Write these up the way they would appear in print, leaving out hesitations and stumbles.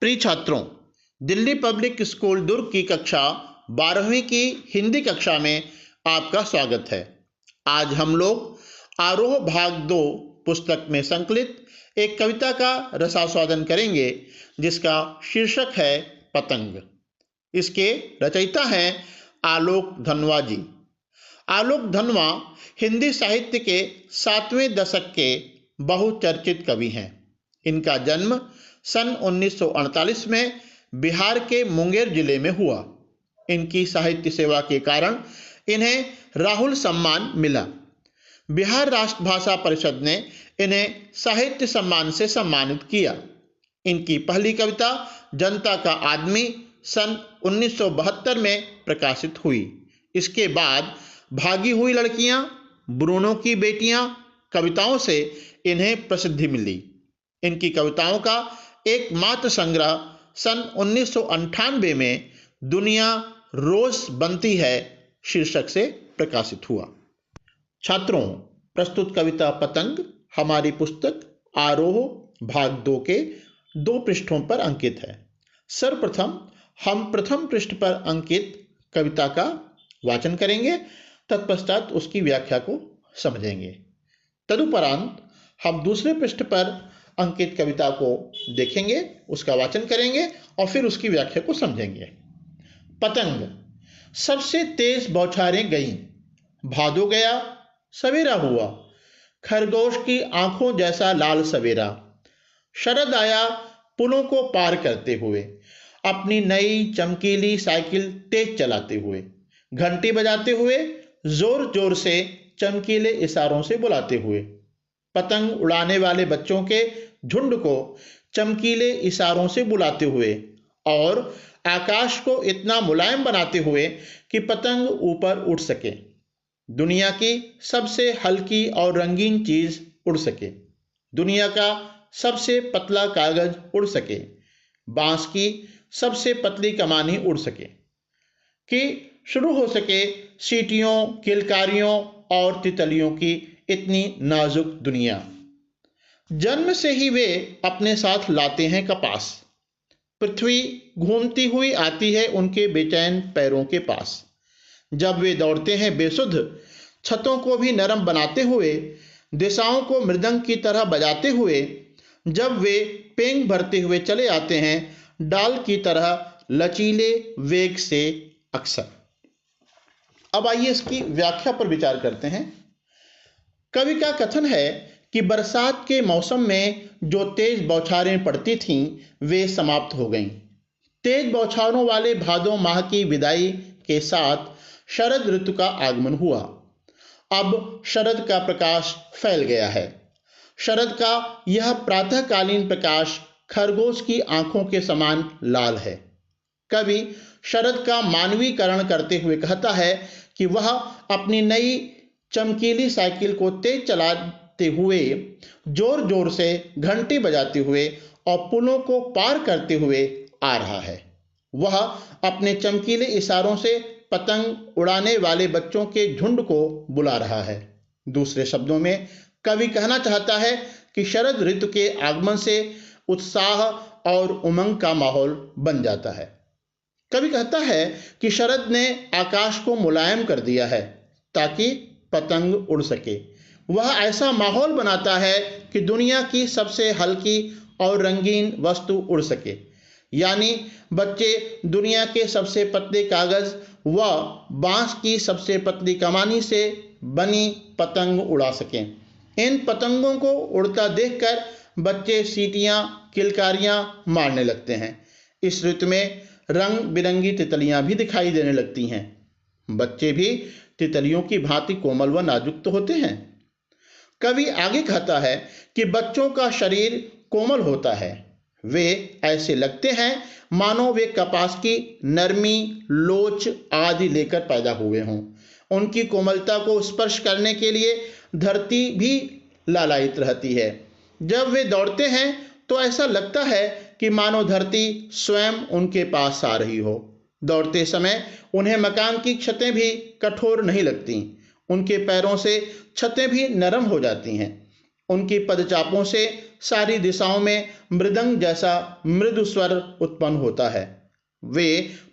प्रिय छात्रों, Delhi public school दुर्ग की कक्षा 12वीं की हिंदी कक्षा में आपका स्वागत है। आज हम लोग आरोह भाग 2 पुस्तक में संकलित एक कविता का रसास्वादन करेंगे जिसका शीर्षक है पतंग। इसके रचयिता हैं आलोक धनवा जी। आलोक धनवा हिंदी साहित्य के 7वें दशक के बहुचर्चित कवि हैं। इनका जन्म सन 1948 में बिहार के मुंगेर जिले में हुआ। इनकी साहित्य सेवा के कारण इन्हें राहुल सम्मान मिला। बिहार राष्ट्रभाषा परिषद ने इन्हें साहित्य सम्मान से सम्मानित किया। इनकी पहली कविता जनता का आदमी सन 1972 में प्रकाशित हुई। इसके बाद भागी हुई लड़कियां, ब्रूनो की बेटियां कविताओं से इन्हें प्रसिद्धि मिली। इनकी कविताओं का एकमात्र संग्रह सन 1998 में दुनिया रोज बनती है शीर्षक से प्रकाशित हुआ। छात्रों, प्रस्तुत कविता पतंग हमारी पुस्तक आरोह भाग 2 के 2 पृष्ठों पर अंकित है। सर्वप्रथम हम प्रथम पृष्ठ पर अंकित कविता का वाचन करेंगे, तत्पश्चात उसकी व्याख्या को समझेंगे। तदुपरांत हम दूसरे पृष्ठ पर अंकित कविता को देखेंगे, उसका वाचन करेंगे और फिर उसकी व्याख्या को समझेंगे। पतंग। सबसे तेज बौछारें गईं, भादो गया, सवेरा हुआ, खरगोश की आंखों जैसा लाल सवेरा। शरद आया पुलों को पार करते हुए, अपनी नई चमकीली साइकिल तेज चलाते हुए, घंटी बजाते हुए, जोर जोर से चमकीले इशारों से बुलाते हुए। पतंग उड़ाने वाले बच्चों के झुंड को चमकीले इशारों से बुलाते हुए और आकाश को इतना मुलायम बनाते हुए कि पतंग ऊपर उड़ सके, दुनिया की सबसे हल्की और रंगीन चीज उड़ सके, दुनिया का सबसे पतला कागज उड़ सके, बांस की सबसे पतली कमानी उड़ सके, कि शुरू हो सके सीटियों, किलकारियों और तितलियों की इतनी नाजुक दुनिया। जन्म से ही वे अपने साथ लाते हैं कपास। पृथ्वी घूमती हुई आती है उनके बेचैन पैरों के पास। जब वे दौड़ते हैं बेसुध, छतों को भी नरम बनाते हुए, दिशाओं को मृदंग की तरह बजाते हुए, जब वे पेंग भरते हुए चले आते हैं डाल की तरह लचीले वेग से अक्सर। अब आइए इसकी व्याख्या पर विचार करते हैं। कवि का कथन है कि बरसात के मौसम में जो तेज बौछारें पड़ती थीं वे समाप्त हो गईं। तेज बौछारों वाले भादों माह की विदाई के साथ शरद ऋतु का आगमन हुआ। अब शरद का प्रकाश फैल गया है। शरद का यह प्रातःकालीन प्रकाश खरगोश की आंखों के समान लाल है। कवि शरद का मानवीकरण करते हुए कहता है कि वह अपनी नई चमकीली साइकिल को तेज चलाते हुए, जोर जोर से घंटी बजाते हुए और पुलों को पार करते हुए आ रहा है। वह अपने चमकीले इशारों से पतंग उड़ाने वाले बच्चों के झुंड को बुला रहा है। दूसरे शब्दों में कवि कहना चाहता है कि शरद ऋतु के आगमन से उत्साह और उमंग का माहौल बन जाता है। कवि कहता है कि शरद ने आकाश को मुलायम कर दिया है ताकि पतंग उड़ सके। वह ऐसा माहौल बनाता है कि दुनिया की सबसे हल्की और रंगीन वस्तु उड़ सके, यानी बच्चे दुनिया के सबसे पतले कागज व बांस की सबसे पतली कमानी से बनी पतंग उड़ा सकें। इन पतंगों को उड़ता देखकर बच्चे सीटियां, किलकारियां मारने लगते हैं। इस ऋतु में रंग बिरंगी तितलियां भी दिखाई देने लगती हैं। बच्चे भी तितलियों की भांति कोमल व नाजुक तो होते हैं। कवि आगे कहता है कि बच्चों का शरीर कोमल होता है। वे ऐसे लगते हैं मानो वे कपास की नरमी, लोच आदि लेकर पैदा हुए हों। उनकी कोमलता को स्पर्श करने के लिए धरती भी लालायित रहती है। जब वे दौड़ते हैं तो ऐसा लगता है कि मानो धरती स्वयं उनके पास आ रही हो। दौड़ते समय उन्हें मकान की छतें भी कठोर नहीं लगती। उनके पैरों से छतें भी नरम हो जाती हैं। उनकी पदचापों से सारी दिशाओं में मृदंग जैसा मृदु स्वर उत्पन्न होता है। वे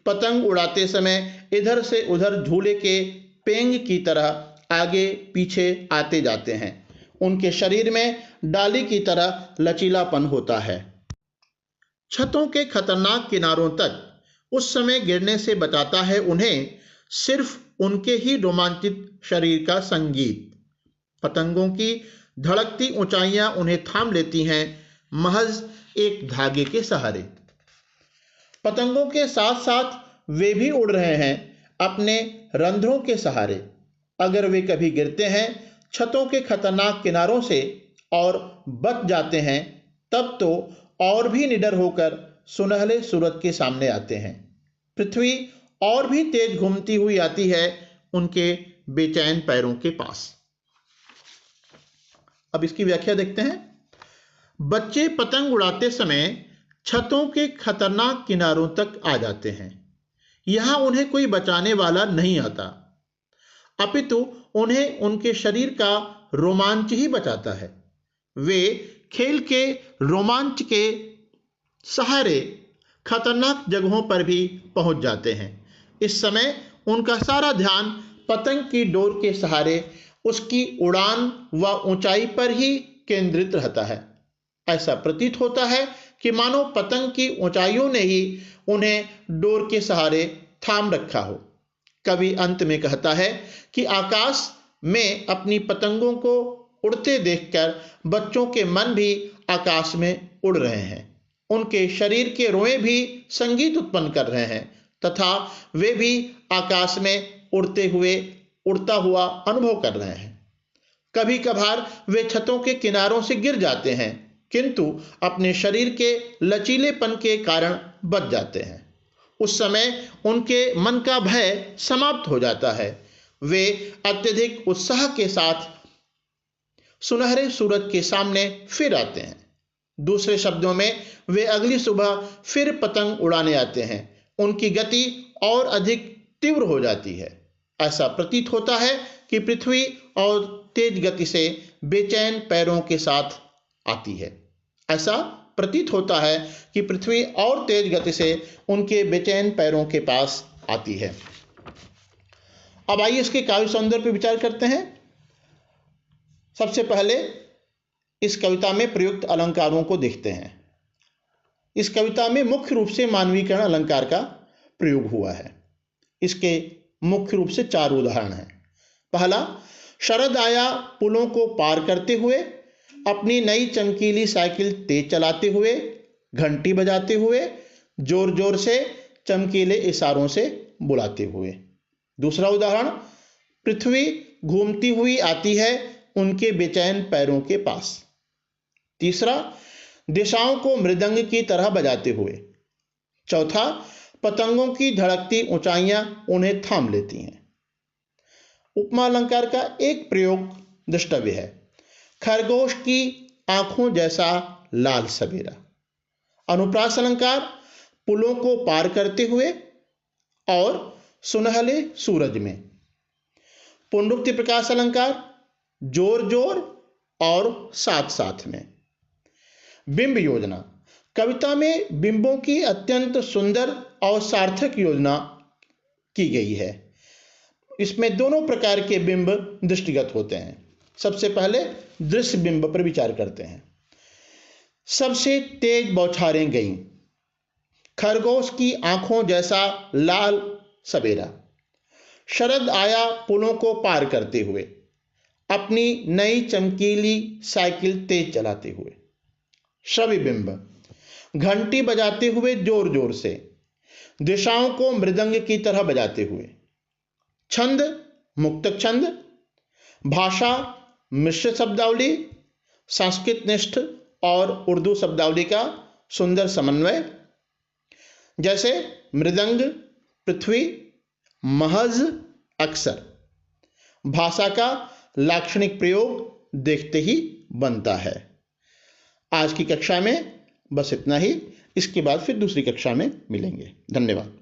पतंग उड़ाते समय इधर से उधर झूले के पेंग की तरह आगे पीछे आते जाते हैं। उनके शरीर में डाली की तरह लचीलापन होता है। छतों के खतरनाक किनारों तक उस समय गिरने से बचाता है उन्हें सिर्फ उनके ही रोमांचित शरीर का संगीत। पतंगों की धड़कती ऊंचाइयां उन्हें थाम लेती हैं महज एक धागे के सहारे। पतंगों के साथ साथ वे भी उड़ रहे हैं अपने रंध्रों के सहारे। अगर वे कभी गिरते हैं छतों के खतरनाक किनारों से और बच जाते हैं तब तो और भी निडर होकर सुनहले सूरज के सामने आते हैं। पृथ्वी और भी तेज घूमती हुई आती है उनके बेचैन पैरों के पास। अब इसकी व्याख्या देखते हैं। बच्चे पतंग उड़ाते समय छतों के खतरनाक किनारों तक आ जाते हैं। यहां उन्हें कोई बचाने वाला नहीं आता, अपितु उन्हें उनके शरीर का रोमांच ही बचाता है। वे खेल के रोमांच के सहारे खतरनाक जगहों पर भी पहुंच जाते हैं। इस समय उनका सारा ध्यान पतंग की डोर के सहारे उसकी उड़ान व ऊंचाई पर ही केंद्रित रहता है। ऐसा प्रतीत होता है कि मानो पतंग की ऊंचाइयों ने ही उन्हें डोर के सहारे थाम रखा हो। कवि अंत में कहता है कि आकाश में अपनी पतंगों को उड़ते देखकर बच्चों के मन भी आकाश में उड़ रहे हैं। उनके शरीर के रोए भी संगीत उत्पन्न कर रहे हैं तथा वे भी आकाश में उड़ता हुआ अनुभव कर रहे हैं। कभी कभार वे छतों के किनारों से गिर जाते हैं किंतु अपने शरीर के लचीलेपन के कारण बच जाते हैं। उस समय उनके मन का भय समाप्त हो जाता है। वे अत्यधिक उत्साह के साथ सुनहरे सूरज के सामने फिर आते हैं। दूसरे शब्दों में वे अगली सुबह फिर पतंग उड़ाने आते हैं। उनकी गति और अधिक तीव्र हो जाती है। ऐसा प्रतीत होता है कि पृथ्वी और तेज गति से बेचैन पैरों के साथ आती है। ऐसा प्रतीत होता है कि पृथ्वी और तेज गति से उनके बेचैन पैरों के पास आती है। अब आइए इसके काव्य सौंदर्य पर विचार करते हैं। सबसे पहले इस कविता में प्रयुक्त अलंकारों को देखते हैं। इस कविता में मुख्य रूप से मानवीकरण अलंकार का प्रयोग हुआ है। इसके मुख्य रूप से 4 उदाहरण हैं। पहला, शरद आया पुलों को पार करते हुए, अपनी नई चमकीली साइकिल तेज चलाते हुए, घंटी बजाते हुए, जोर जोर से चमकीले इशारों से बुलाते हुए। दूसरा उदाहरण, पृथ्वी घूमती हुई आती है उनके बेचैन पैरों के पास। तीसरा, दिशाओं को मृदंग की तरह बजाते हुए। चौथा, पतंगों की धड़कती ऊंचाइयां उन्हें थाम लेती हैं। उपमा अलंकार का एक प्रयोग द्रष्टव्य है। खरगोश की आंखों जैसा लाल सवेरा। अनुप्रास अलंकार, पुलों को पार करते हुए और सुनहले सूरज में। पुनरुक्ति प्रकाश अलंकार, जोर जोर और साथ साथ में। बिंब योजना, कविता में बिंबों की अत्यंत सुंदर और सार्थक योजना की गई है। इसमें दोनों प्रकार के बिंब दृष्टिगत होते हैं। सबसे पहले दृश्य बिंब पर विचार करते हैं। सबसे तेज बौछारें गईं, खरगोश की आंखों जैसा लाल सवेरा। शरद आया पुलों को पार करते हुए, अपनी नई चमकीली साइकिल तेज चलाते हुए। श्रव्य बिंब, घंटी बजाते हुए जोर जोर से, दिशाओं को मृदंग की तरह बजाते हुए। छंद, मुक्तक छंद। भाषा, मिश्र शब्दावली, संस्कृत निष्ठ और उर्दू शब्दावली का सुंदर समन्वय। जैसे मृदंग, पृथ्वी, महज, अक्सर। भाषा का लाक्षणिक प्रयोग देखते ही बनता है। आज की कक्षा में बस इतना ही। इसके बाद फिर दूसरी कक्षा में मिलेंगे। धन्यवाद।